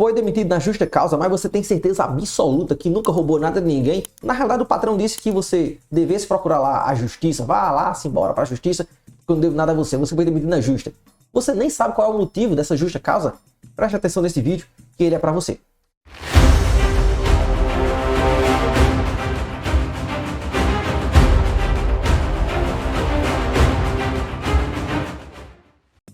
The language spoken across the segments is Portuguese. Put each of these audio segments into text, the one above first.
foi demitido na justa causa, mas você tem certeza absoluta que nunca roubou nada de ninguém. Na realidade, o patrão disse que você devesse procurar lá a justiça. Vá lá, se embora para a justiça, porque eu não devo nada a você. Você foi demitido na justa. Você nem sabe qual é o motivo dessa justa causa? Preste atenção nesse vídeo, que ele é para você.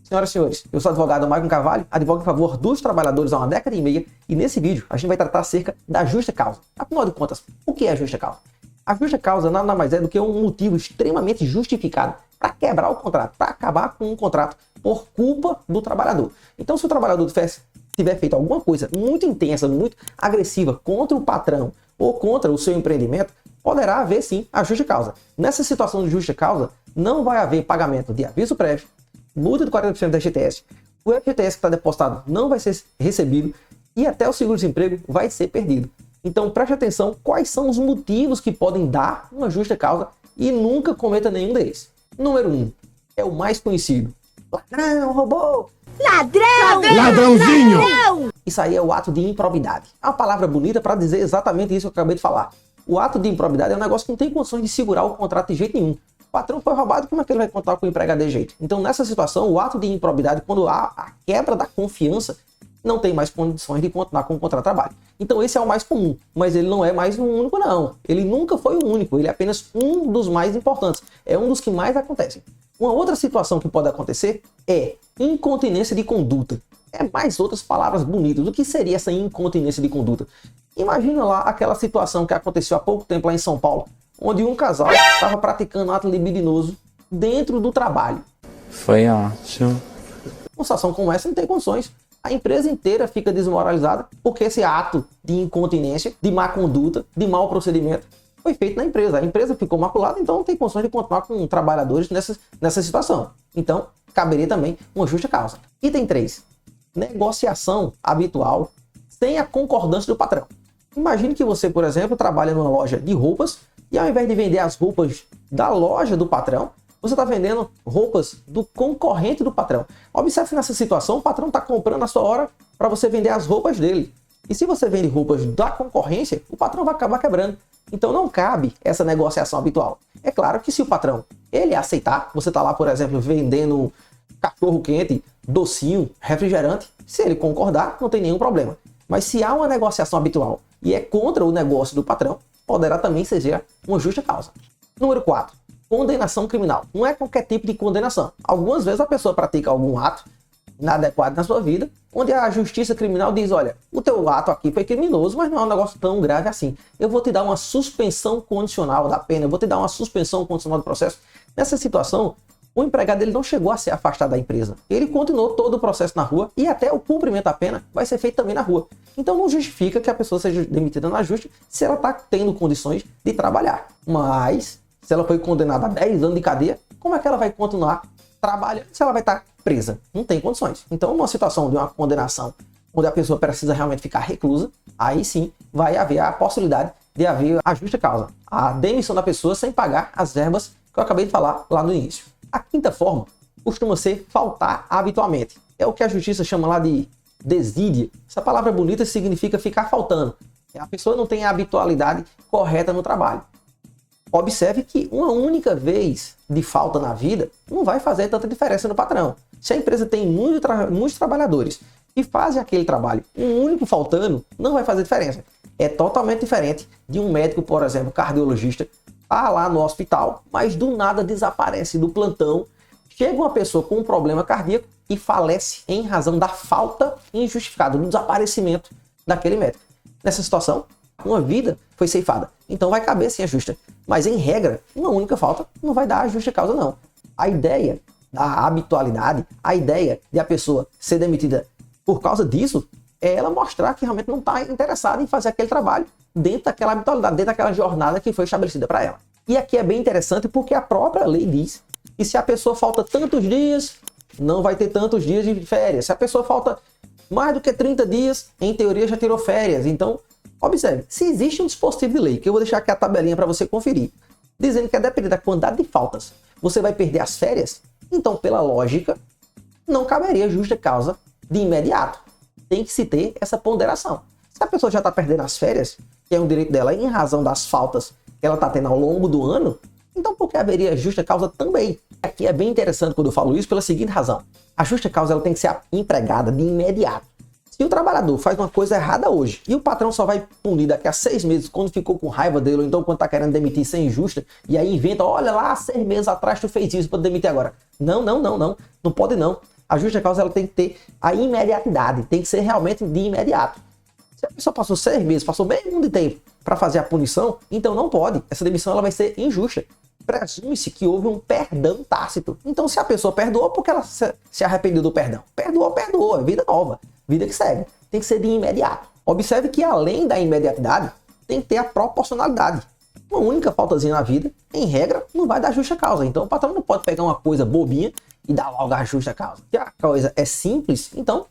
Senhoras e senhores, eu sou o advogado Maicon Carvalho, advogo em favor dos trabalhadores há uma década e meia, e nesse vídeo a gente vai tratar acerca da justa causa. Afinal de contas, o que é a justa causa? A justa causa nada mais é do que um motivo extremamente justificado para quebrar o contrato, para acabar com um contrato por culpa do trabalhador. Então, se o trabalhador tiver feito alguma coisa muito intensa, muito agressiva contra o patrão ou contra o seu empreendimento, poderá haver sim a justa causa. Nessa situação de justa causa, não vai haver pagamento de aviso prévio, multa de 40% da FGTS, o FGTS que está depositado não vai ser recebido e até o seguro-desemprego vai ser perdido. Então preste atenção quais são os motivos que podem dar uma justa causa e nunca cometa nenhum deles. Número 1, é o mais conhecido. Ladrão, roubou! Ladrão! Ladrãozinho! Ladrão! Isso aí é o ato de improbidade. É uma palavra bonita para dizer exatamente isso que eu acabei de falar. O ato de improbidade é um negócio que não tem condições de segurar o contrato de jeito nenhum. O patrão foi roubado, como é que ele vai contar com o empregado de jeito? Então, nessa situação, o ato de improbidade, quando há a quebra da confiança, não tem mais condições de continuar com o contrato de trabalho. Então, esse é o mais comum, mas ele não é mais o único, não. Ele nunca foi o único, ele é apenas um dos mais importantes. É um dos que mais acontecem. Uma outra situação que pode acontecer é incontinência de conduta. É mais outras palavras bonitas. O que seria essa incontinência de conduta? Imagina lá aquela situação que aconteceu há pouco tempo lá em São Paulo, onde um casal estava praticando ato libidinoso dentro do trabalho. Foi ótimo. Uma situação como essa não tem condições. A empresa inteira fica desmoralizada porque esse ato de incontinência, de má conduta, de mau procedimento foi feito na empresa. A empresa ficou maculada, então não tem condições de continuar com trabalhadores nessa situação. Então, caberia também uma justa causa. Item 3. Negociação habitual sem a concordância do patrão. Imagine que você, por exemplo, trabalha numa loja de roupas e ao invés de vender as roupas da loja do patrão, você está vendendo roupas do concorrente do patrão. Observe nessa situação, o patrão está comprando a sua hora para você vender as roupas dele. E se você vende roupas da concorrência, o patrão vai acabar quebrando. Então não cabe essa negociação habitual. É claro que se o patrão ele aceitar, você está lá, por exemplo, vendendo cachorro quente, docinho, refrigerante, se ele concordar, não tem nenhum problema. Mas se há uma negociação habitual e é contra o negócio do patrão, poderá também ser uma justa causa. Número 4. Condenação criminal. Não é qualquer tipo de condenação. Algumas vezes a pessoa pratica algum ato inadequado na sua vida, onde a justiça criminal diz, olha, o teu ato aqui foi criminoso, mas não é um negócio tão grave assim. Eu vou te dar uma suspensão condicional da pena, eu vou te dar uma suspensão condicional do processo. Nessa situação, o empregado ele não chegou a ser afastado da empresa. Ele continuou todo o processo na rua e até o cumprimento da pena vai ser feito também na rua. Então não justifica que a pessoa seja demitida no ajuste se ela está tendo condições de trabalhar. Mas, se ela foi condenada a 10 anos de cadeia, como é que ela vai continuar trabalhando se ela vai estar presa? Não tem condições. Então, numa situação de uma condenação onde a pessoa precisa realmente ficar reclusa, aí sim vai haver a possibilidade de haver a justa causa. A demissão da pessoa sem pagar as verbas que eu acabei de falar lá no início. A quinta forma costuma ser faltar habitualmente. É o que a justiça chama lá de desídia. Essa palavra bonita significa ficar faltando. A pessoa não tem a habitualidade correta no trabalho. Observe que uma única vez de falta na vida não vai fazer tanta diferença no patrão. Se a empresa tem muitos trabalhadores e fazem aquele trabalho, um único faltando não vai fazer diferença. É totalmente diferente de um médico, por exemplo, cardiologista, tá lá no hospital, mas do nada desaparece do plantão. Chega uma pessoa com um problema cardíaco e falece em razão da falta injustificada, do desaparecimento daquele médico. Nessa situação, uma vida foi ceifada. Então vai caber sim a justa. Mas em regra, uma única falta não vai dar a justa causa não. A ideia da habitualidade, a ideia de a pessoa ser demitida por causa disso, é ela mostrar que realmente não está interessada em fazer aquele trabalho dentro daquela habitualidade, dentro daquela jornada que foi estabelecida para ela. E aqui é bem interessante porque a própria lei diz que se a pessoa falta tantos dias, não vai ter tantos dias de férias. Se a pessoa falta mais do que 30 dias, em teoria já tirou férias. Então, observe, se existe um dispositivo de lei, que eu vou deixar aqui a tabelinha para você conferir, dizendo que a depender da quantidade de faltas, você vai perder as férias, então, pela lógica, não caberia justa causa de imediato. tem que se ter essa ponderação. Se a pessoa já está perdendo as férias, que é um direito dela em razão das faltas que ela está tendo ao longo do ano, então por que haveria justa causa também? Aqui é bem interessante quando eu falo isso pela seguinte razão. A justa causa ela tem que ser empregada de imediato. Se o trabalhador faz uma coisa errada hoje e o patrão só vai punir daqui a 6 meses quando ficou com raiva dele ou então quando está querendo demitir sem justa e aí inventa, olha lá, 6 meses atrás tu fez isso para demitir agora. Não pode não. A justa causa ela tem que ter a imediatidade, tem que ser realmente de imediato. Se a pessoa passou 6 meses, passou meio mundo de tempo para fazer a punição, então não pode. Essa demissão ela vai ser injusta. Presume-se que houve um perdão tácito. Então se a pessoa perdoou, porque ela se arrependeu do perdão? Perdoou, é vida nova, vida que segue. Tem que ser de imediato. Observe que além da imediatidade, tem que ter a proporcionalidade. Uma única faltazinha na vida, em regra, não vai dar justa causa. Então o patrão não pode pegar uma coisa bobinha e dar logo a justa causa. Se a coisa é simples, então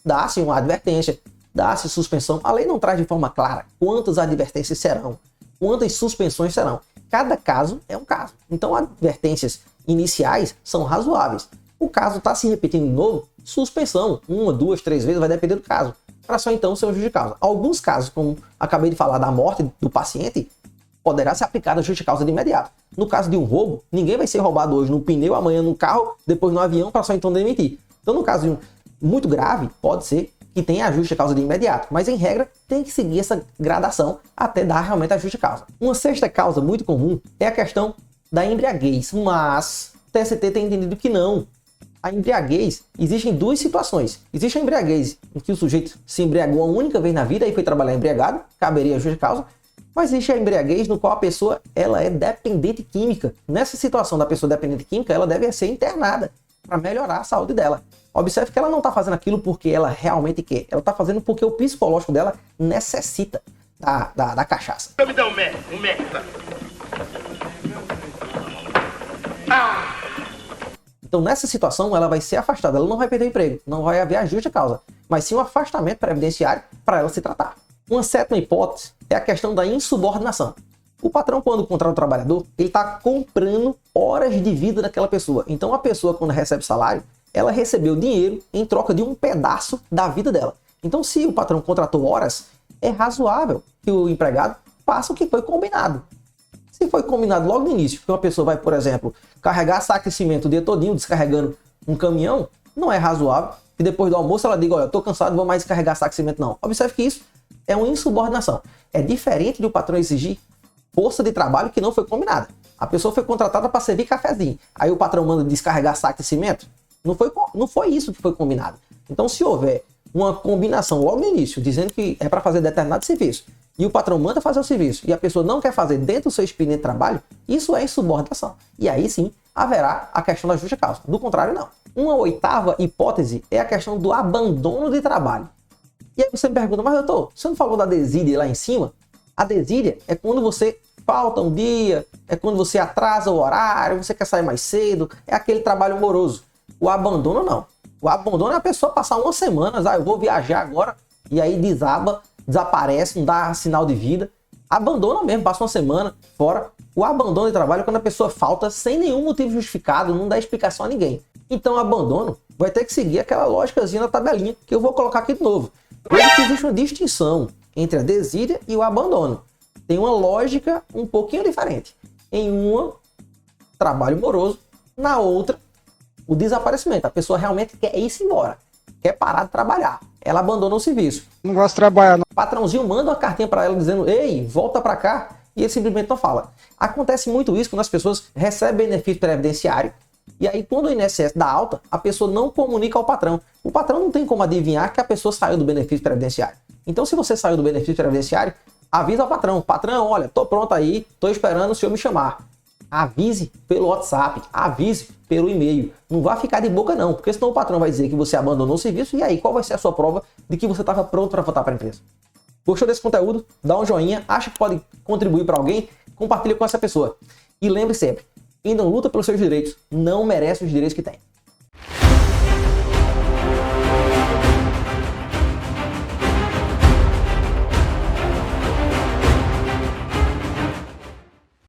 dá-se uma advertência, dá-se suspensão. A lei não traz de forma clara quantas advertências serão, quantas suspensões serão. Cada caso é um caso. Então, advertências iniciais são razoáveis. O caso está se repetindo de novo, suspensão. 1, 2, 3 vezes, vai depender do caso. Para só então ser uma justa causa. Alguns casos, como acabei de falar da morte do paciente, poderá ser aplicada a justa causa de imediato. No caso de um roubo, ninguém vai ser roubado hoje no pneu, amanhã no carro, depois no avião, para só então demitir. Então, no caso de um muito grave, pode ser que tenha a justa causa de imediato, mas em regra tem que seguir essa gradação até dar realmente a justa causa. Uma sexta causa muito comum é a questão da embriaguez, mas o TST tem entendido que não. A embriaguez, existem duas situações. Existe a embriaguez em que o sujeito se embriagou uma única vez na vida e foi trabalhar embriagado, caberia a justa causa, mas existe a embriaguez no qual a pessoa ela é dependente química. Nessa situação da pessoa dependente química, ela deve ser internada para melhorar a saúde dela. Observe que ela não está fazendo aquilo porque ela realmente quer. Ela está fazendo porque o psicológico dela necessita da cachaça. Me dá um merda. Então, nessa situação, ela vai ser afastada. Ela não vai perder o emprego. Não vai haver a justa causa. Mas sim um afastamento previdenciário para ela se tratar. Uma sétima hipótese é a questão da insubordinação. O patrão, quando contrata o trabalhador, ele está comprando horas de vida daquela pessoa. Então, a pessoa, quando recebe salário, ela recebeu dinheiro em troca de um pedaço da vida dela. Então, se o patrão contratou horas, é razoável que o empregado faça o que foi combinado. Se foi combinado logo no início, que uma pessoa vai, por exemplo, carregar saco de cimento o dia todinho, descarregando um caminhão, não é razoável que depois do almoço ela diga, olha, eu tô cansado, não vou mais descarregar saco de cimento não. Observe que isso é uma insubordinação. É diferente de o patrão exigir força de trabalho que não foi combinada. A pessoa foi contratada para servir cafezinho. Aí o patrão manda descarregar saco de cimento. Não foi isso que foi combinado. Então, se houver uma combinação logo no início, dizendo que é para fazer determinado serviço, e o patrão manda fazer o serviço, e a pessoa não quer fazer dentro do seu expediente de trabalho, isso é insubordinação. E aí sim, haverá a questão da justa causa. Do contrário, não. Uma oitava hipótese é a questão do abandono de trabalho. E aí você me pergunta, mas doutor, você não falou da desídia lá em cima? A desídia é quando você falta um dia, é quando você atrasa o horário, você quer sair mais cedo, é aquele trabalho moroso. O abandono não. O abandono é a pessoa passar umas semanas, eu vou viajar agora, e aí desaba, desaparece, não dá sinal de vida. Abandona mesmo, passa uma semana fora. O abandono de trabalho é quando a pessoa falta sem nenhum motivo justificado, não dá explicação a ninguém. Então o abandono vai ter que seguir aquela lógicazinha da tabelinha, que eu vou colocar aqui de novo. Veja que existe uma distinção entre a desídia e o abandono. Tem uma lógica um pouquinho diferente. Em uma, trabalho moroso, na outra, o desaparecimento. A pessoa realmente quer ir-se embora, quer parar de trabalhar. Ela abandona o serviço. Não gosto de trabalhar, não. O patrãozinho manda uma cartinha para ela dizendo, ei, volta para cá, e ele simplesmente não fala. Acontece muito isso quando as pessoas recebem benefício previdenciário, e aí quando o INSS dá alta, a pessoa não comunica ao patrão. O patrão não tem como adivinhar que a pessoa saiu do benefício previdenciário. Então, se você saiu do benefício previdenciário, avisa ao patrão. Patrão, olha, tô pronto aí, tô esperando o senhor me chamar. Avise pelo WhatsApp, avise pelo e-mail. Não vá ficar de boca não, porque senão o patrão vai dizer que você abandonou o serviço e aí qual vai ser a sua prova de que você estava pronto para voltar para a empresa? Gostou desse conteúdo? Dá um joinha, acha que pode contribuir para alguém? Compartilha com essa pessoa. E lembre sempre, quem não luta pelos seus direitos não merece os direitos que tem.